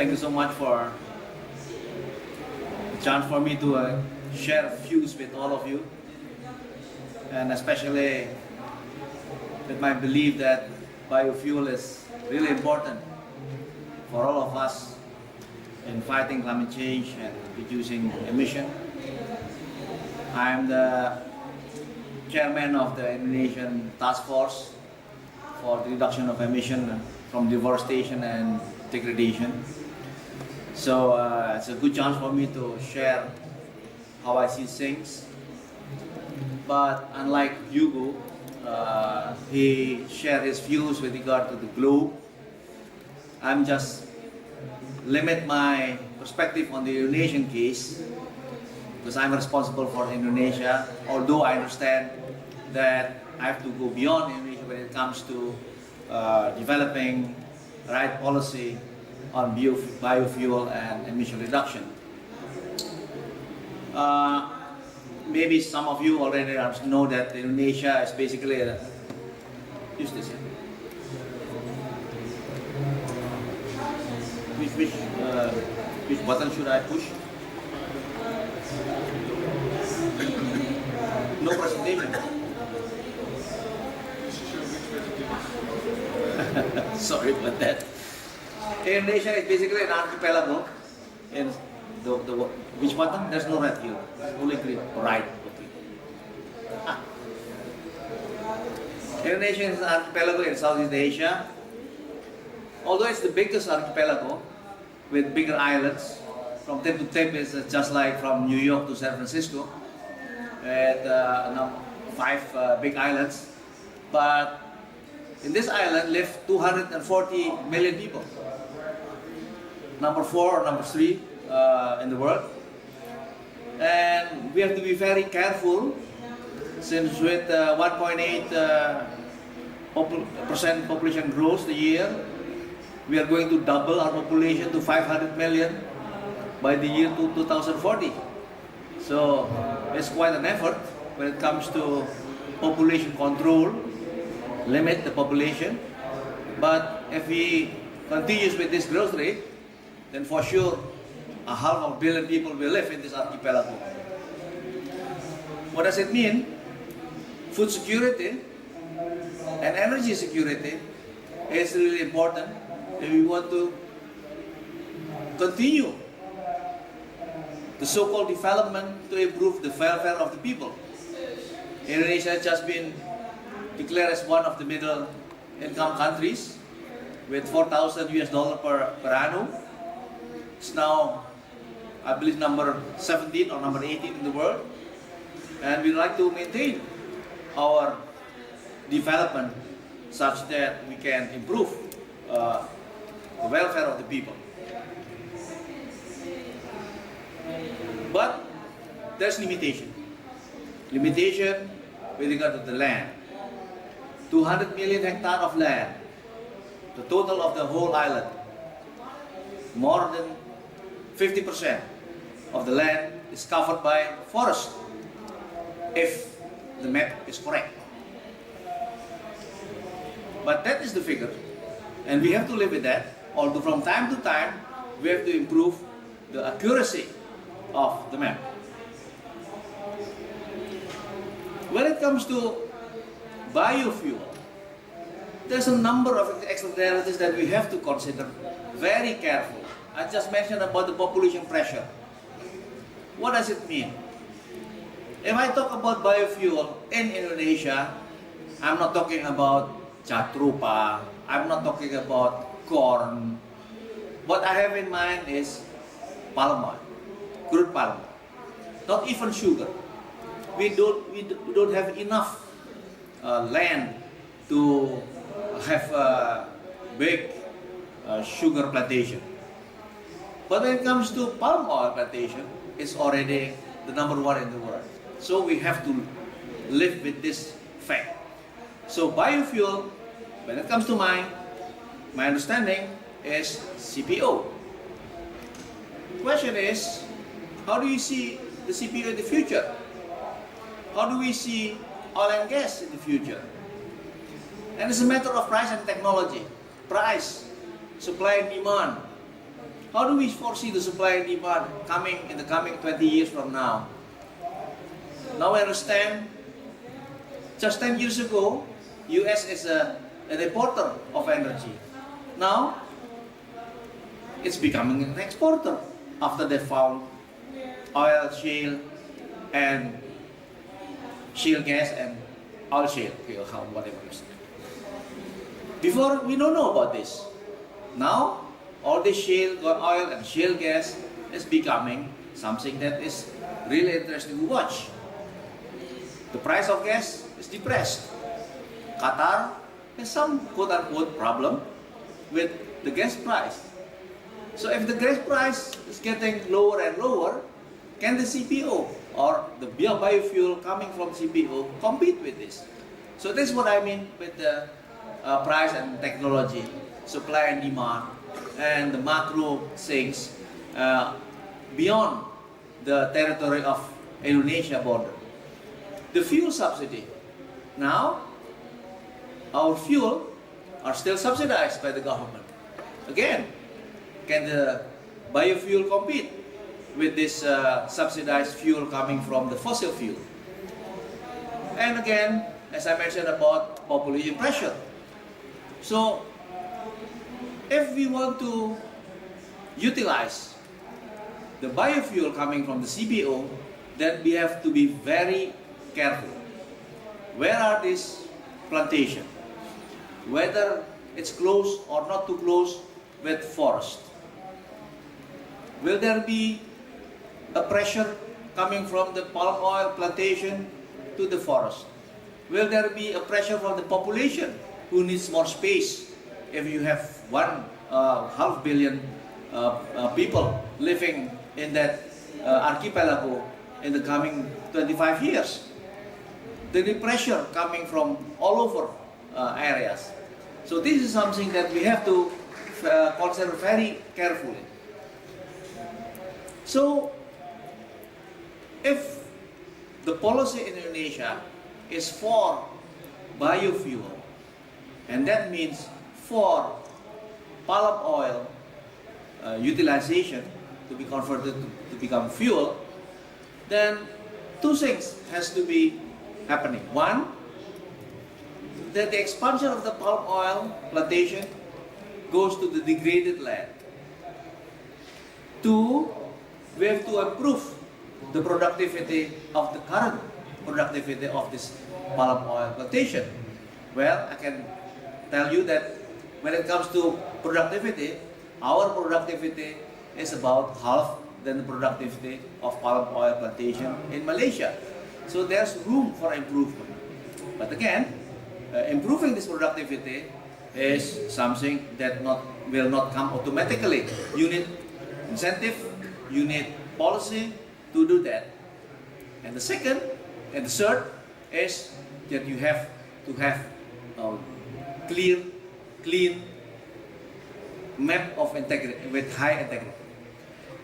thank you so much for the chance for me to share views with all of you, and especially with my belief that biofuel is really important for all of us in fighting climate change and reducing emission. I am the chairman of the Indonesian task force for the reduction of emission from deforestation and degradation. So it's a good chance for me to share how I see things. But unlike Hugo, he shared his views with regard to the globe. I'm just limit my perspective on the Indonesian case because I'm responsible for Indonesia, although I understand that I have to go beyond Indonesia when it comes to developing right policy on biofuel and emission reduction. Maybe some of you already know that Indonesia is basically use this. Which button should I push? No presentation. Sorry about that. Indonesia is basically an archipelago. In the which button? There's no red here. Only green. Right. Okay. Indonesia is an archipelago in Southeast Asia. Although it's the biggest archipelago with bigger islands, from tip to tip is just like from New York to San Francisco, with 5 big islands. But in this island live 240 million people. Number 4 or number 3 in the world. And we have to be very careful since with 1.8% population growth a year, we are going to double our population to 500 million by the year 2040. So it's quite an effort when it comes to population control, limit the population. But if we continue with this growth rate, then for sure 500 million people will live in this archipelago. What does it mean? Food security and energy security is really important if we want to continue the so-called development to improve the welfare of the people. Indonesia has just been declared as one of the middle income countries with $4,000 per annum. It's now, I believe, number 17 or number 18 in the world. And we'd like to maintain our development such that we can improve the welfare of the people. But there's limitation. Limitation with regard to the land. 200 million hectares of land, the total of the whole island. More than 50% of the land is covered by forest, if the map is correct. But that is the figure, and we have to live with that. Although from time to time, we have to improve the accuracy of the map. When it comes to biofuel, there's a number of externalities that we have to consider very carefully. I just mentioned about the population pressure. What does it mean? If I talk about biofuel in Indonesia, I'm not talking about jatrupa, I'm not talking about corn. What I have in mind is palm oil, crude palm oil, not even sugar. We don't have enough land to have a big sugar plantation. But when it comes to palm oil plantation, it's already the number 1 in the world. So we have to live with this fact. So biofuel, when it comes to my understanding, is CPO. Question is, how do you see the CPO in the future? How do we see oil and gas in the future? And it's a matter of price and technology. Price, supply and demand. How do we foresee the supply and demand coming in the coming 20 years from now? Now I understand, just 10 years ago, US is an importer of energy. Now, it's becoming an exporter after they found oil shale and shale gas and oil shale, whatever you say. Before, we don't know about this. Now, all this shale oil and shale gas is becoming something that is really interesting to watch. The price of gas is depressed. Qatar has some quote-unquote problem with the gas price. So if the gas price is getting lower and lower, can the CPO or the biofuel coming from CPO compete with this? So this is what I mean with the price and technology, supply and demand, and the macro things beyond the territory of Indonesia border. The fuel subsidy. Now, our fuel are still subsidized by the government. Again, can the biofuel compete with this subsidized fuel coming from the fossil fuel? And again, as I mentioned about population pressure. So, if we want to utilize the biofuel coming from the CPO, then we have to be very careful. Where are these plantations? Whether it's close or not too close with forest. Will there be a pressure coming from the palm oil plantation to the forest? Will there be a pressure from the population who needs more space if you have 1.5 billion people living in that archipelago in the coming 25 years? There will be pressure coming from all over areas. So this is something that we have to consider very carefully. So if the policy in Indonesia is for biofuel, and that means for palm oil utilization to be converted to become fuel, then two things has to be happening. One, that the expansion of the palm oil plantation goes to the degraded land. Two, we have to improve the productivity of the current productivity of this palm oil plantation. Well, I can tell you that when it comes to productivity, our productivity is about half than the productivity of palm oil plantation in Malaysia. So there's room for improvement. But again, improving this productivity is something that will not come automatically. You need incentive, you need policy to do that. And the second and the third is that you have to have a clean map of integrity with high integrity.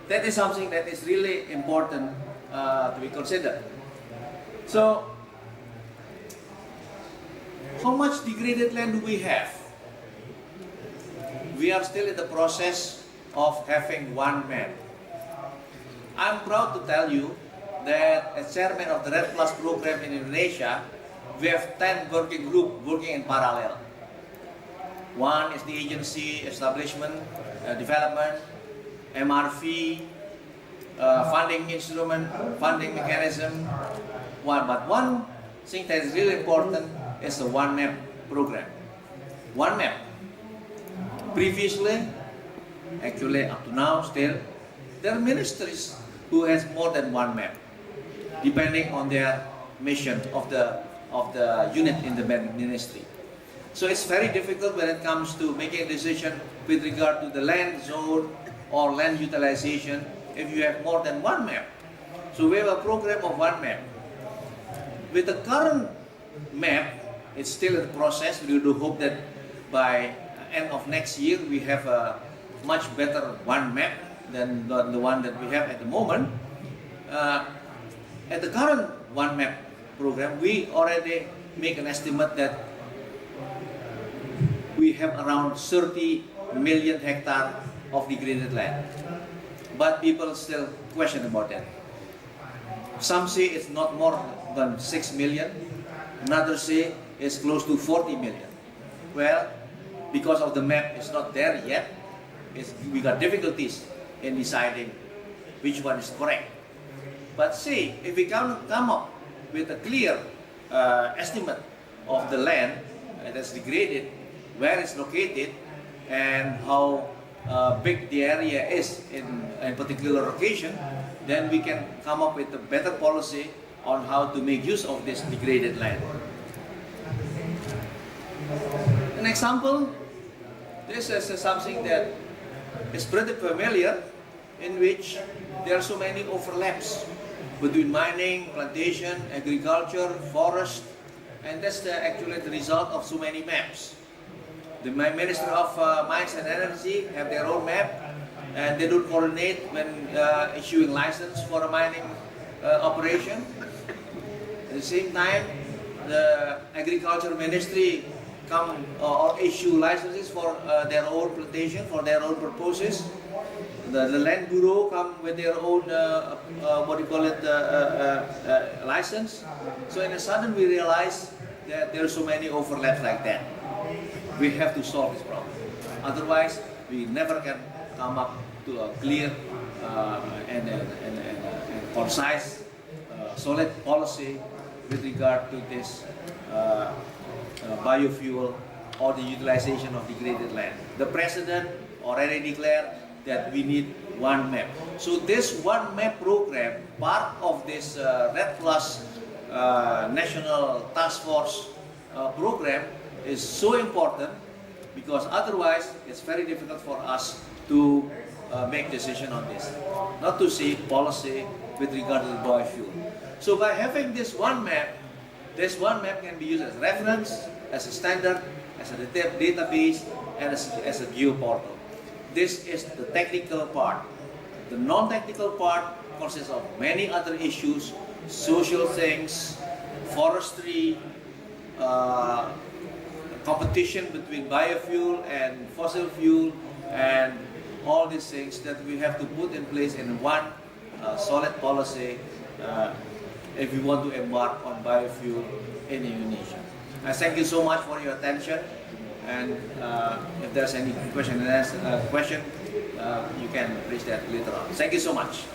That is something that is really important to be considered. So, how much degraded land do we have? We are still in the process of having one map. I'm proud to tell you that as chairman of the Red Plus program in Indonesia, we have 10 working groups working in parallel. One is the agency establishment, development, MRV, funding instrument, funding mechanism. But one thing that is really important is the one map program. One map. Previously, actually up to now still, there are ministries who has more than one map, depending on their mission of the unit in the ministry. So it's very difficult when it comes to making a decision with regard to the land zone or land utilization if you have more than one map. So we have a program of one map. With the current map, it's still in the process. We do hope that by end of next year we have a much better one map than the one that we have at the moment. At the current one map program, we already make an estimate that we have around 30 million hectare of degraded land. But people still question about that. Some say it's not more than 6 million, another say it's close to 40 million. Well, because of the map is not there yet, we got difficulties in deciding which one is correct. But see, if we can come up with a clear estimate of the land that's degraded, where it's located, and how big the area is in a particular location, then we can come up with a better policy on how to make use of this degraded land. An example, this is something that is pretty familiar, in which there are so many overlaps between mining, plantation, agriculture, forest, and that's actually the result of so many maps. The Ministry of Mines and Energy have their own map, and they don't coordinate when issuing license for a mining operation. At the same time, the Agriculture Ministry come or issue licenses for their own plantation, for their own purposes. The Land Bureau come with their own, license. So in a sudden we realize that there are so many overlaps like that. We have to solve this problem. Otherwise, we never can come up to a clear and concise, solid policy with regard to this biofuel or the utilization of degraded land. The President already declared that we need one map. So this one map program, part of this RED Plus National Task Force program, is so important, because otherwise it's very difficult for us to make decision on this, not to see policy with regard to the biofuel. So by having this one map can be used as reference, as a standard, as a database, and as a geoportal. This is the technical part. The non-technical part consists of many other issues, social things, forestry, competition between biofuel and fossil fuel, and all these things that we have to put in place in one solid policy if we want to embark on biofuel in Indonesia. I thank you so much for your attention, and if there's any question, you can raise that later on. Thank you so much.